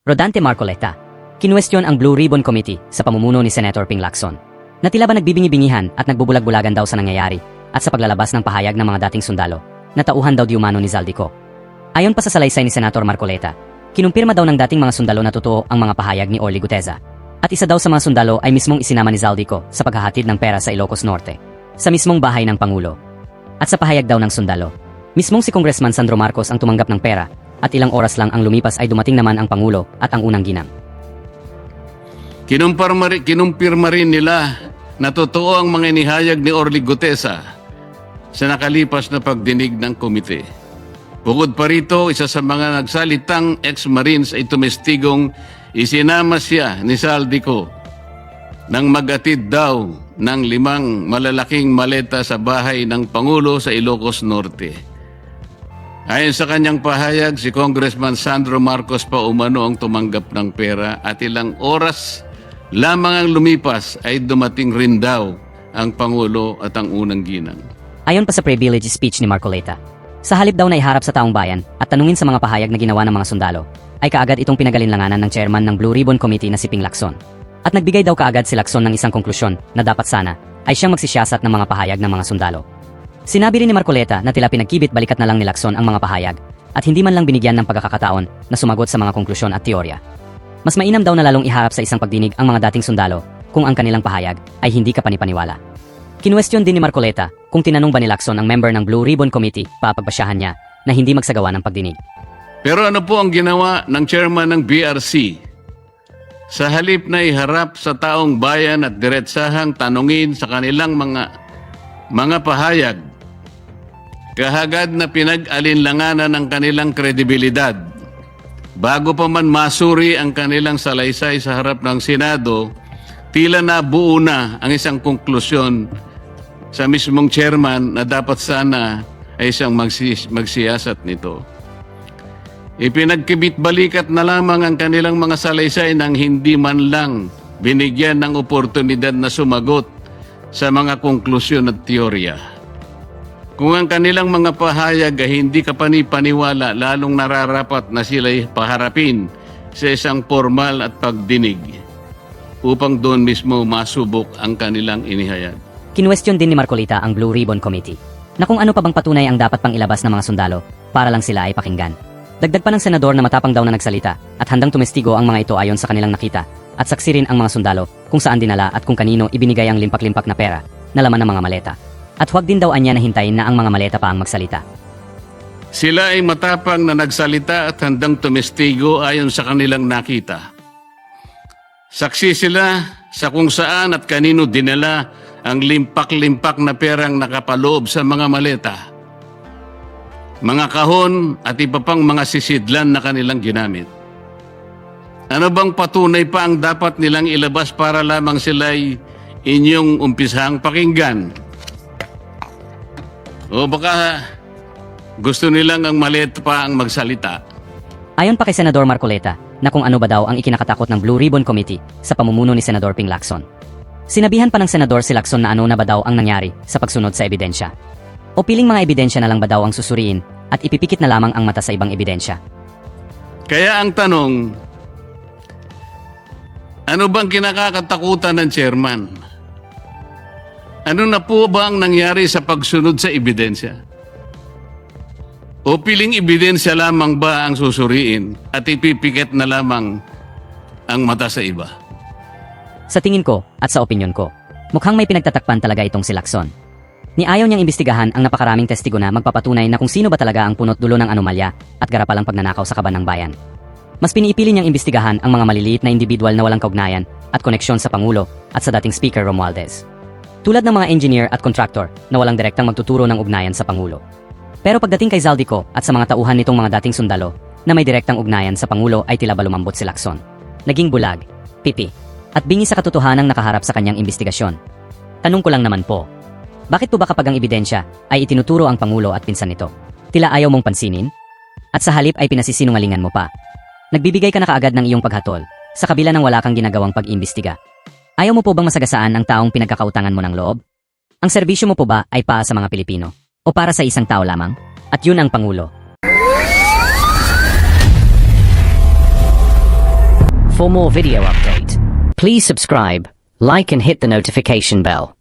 Rodante Marcoleta. Kinuwestiyon ang Blue Ribbon Committee sa pamumuno ni Senator Ping Lacson na tila ba nagbibingi-bingihan at nagbubulag-bulagan daw sa nangyayari at sa paglalabas ng pahayag ng mga dating sundalo na tauhan daw di umano ni Zaldico. Ayon pa sa salaysay ni Senator Marcoleta, kinumpirma daw ng dating mga sundalo na totoo ang mga pahayag ni Orly Guteza. At isa daw sa mga sundalo ay mismong isinama ni Zaldico sa paghahatid ng pera sa Ilocos Norte, sa mismong bahay ng Pangulo. At sa pahayag daw ng sundalo, mismong si Congressman Sandro Marcos ang tumanggap ng pera at ilang oras lang ang lumipas ay dumating naman ang Pangulo at ang unang ginang. Kinumpirma rin nila na totoo ang mga inihayag ni Orly Guteza sa nakalipas na pagdinig ng komite. Bukod pa rito, isa sa mga nagsalitang ex-Marines ay tumestigong isinama siya ni Zaldico nang magatid daw ng 5 malalaking maleta sa bahay ng Pangulo sa Ilocos Norte. Ayon sa kanyang pahayag, si Congressman Sandro Marcos pa umano ang tumanggap ng pera at ilang oras lamang ang lumipas ay dumating rin daw ang Pangulo at ang unang ginang. Ayon pa sa privilege speech ni Marcoleta, sa halip daw na iharap sa taong bayan at tanungin sa mga pahayag na ginawa ng mga sundalo, ay kaagad itong pinagalinlanganan ng chairman ng Blue Ribbon Committee na si Ping Lacson. At nagbigay daw kaagad si Lacson ng isang konklusyon na dapat sana ay siyang magsisiyasat ng mga pahayag ng mga sundalo. Sinabi rin ni Marcoleta na tila pinagkibit balikat na lang ni Lacson ang mga pahayag at hindi man lang binigyan ng pagkakataon na sumagot sa mga konklusyon at teorya. Mas mainam daw na lalong iharap sa isang pagdinig ang mga dating sundalo kung ang kanilang pahayag ay hindi kapanipaniwala. Kinuwestiyon din ni Marcoleta kung tinanong ba ni Lacson ang member ng Blue Ribbon Committee papagbasyahan niya na hindi magsagawa ng pagdinig. Pero ano po ang ginawa ng chairman ng BRC? Sa halip na iharap sa taong bayan at diretsahang tanungin sa kanilang mga pahayag, kahagad na pinag-alinlanganan ng kanilang kredibilidad. Bago pa man masuri ang kanilang salaysay sa harap ng Senado, tila nabuo na ang isang konklusyon sa mismong chairman na dapat sana ay siyang magsiyasat nito. Ipinagkibit-balikat na lamang ang kanilang mga salaysay nang hindi man lang binigyan ng oportunidad na sumagot sa mga konklusyon at teorya. Kung ang kanilang mga pahayag ay hindi kapanipaniwala, lalong nararapat na sila'y paharapin sa isang formal at pagdinig upang doon mismo masubok ang kanilang inihayag. Kinuwestiyon din ni Marcoleta ang Blue Ribbon Committee na kung ano pa bang patunay ang dapat pang ilabas ng mga sundalo para lang sila ay pakinggan. Dagdag pa ng senador na matapang daw na nagsalita at handang tumestigo ang mga ito ayon sa kanilang nakita at saksi rin ang mga sundalo kung saan dinala at kung kanino ibinigay ang limpak-limpak na pera na laman ng mga maleta. At huwag din daw anya na hintayin na ang mga maleta pa ang magsalita. Sila ay matapang na nagsalita at handang tumestigo ayon sa kanilang nakita. Saksi sila sa kung saan at kanino dinala ang limpak-limpak na perang nakapaloob sa mga maleta, mga kahon at iba pang mga sisidlan na kanilang ginamit. Ano bang patunay pa ang dapat nilang ilabas para lamang sila'y inyong umpisang pakinggan? O baka gusto nilang ang maleta pa ang magsalita? Ayon pa kay Senador Marcoleta na kung ano ba daw ang ikinakatakot ng Blue Ribbon Committee sa pamumuno ni Senador Ping Lacson. Sinabihan pa ng senador si Lacson na ano na ba daw ang nangyari sa pagsunod sa ebidensya. O piling mga ebidensya na lang ba daw ang susuriin at ipipikit na lamang ang mata sa ibang ebidensya. Kaya ang tanong, ano bang kinakatakutan ng chairman? Ano na po ba ang nangyari sa pagsunod sa ebidensya? O piling ebidensya lamang ba ang susuriin at ipipikit na lamang ang mata sa iba? Sa tingin ko at sa opinyon ko, mukhang may pinagtatakpan talaga itong si Lacson. Ni ayaw niyang imbestigahan ang napakaraming testigo na magpapatunay na kung sino ba talaga ang punot dulo ng anomalya at garapalang pagnanakaw sa kaban ng bayan. Mas piniipili niyang imbestigahan ang mga maliliit na individual na walang kaugnayan at koneksyon sa Pangulo at sa dating Speaker Romualdez. Tulad ng mga engineer at contractor na walang direktang magtuturo ng ugnayan sa Pangulo. Pero pagdating kay Zaldico at sa mga tauhan nitong mga dating sundalo na may direktang ugnayan sa Pangulo ay tila ba lumambot si Lacson. Naging bulag, pipi, at bingi sa katotohanang nakaharap sa kanyang imbestigasyon. Tanong ko lang naman po, bakit po ba kapag ang ebidensya ay itinuturo ang Pangulo at pinsan nito, tila ayaw mong pansinin? At sa halip ay pinasisinungalingan mo pa. Nagbibigay ka na kaagad ng iyong paghatol sa kabila ng wala kang ginagawang pag-imbestiga. Ayaw mo po bang masagasaan ang taong pinagkakautangan mo ng loob? Ang serbisyo mo po ba ay para sa mga Pilipino? O para sa isang tao lamang? At yun ang Pangulo. For more video update, please subscribe, like and hit the notification bell.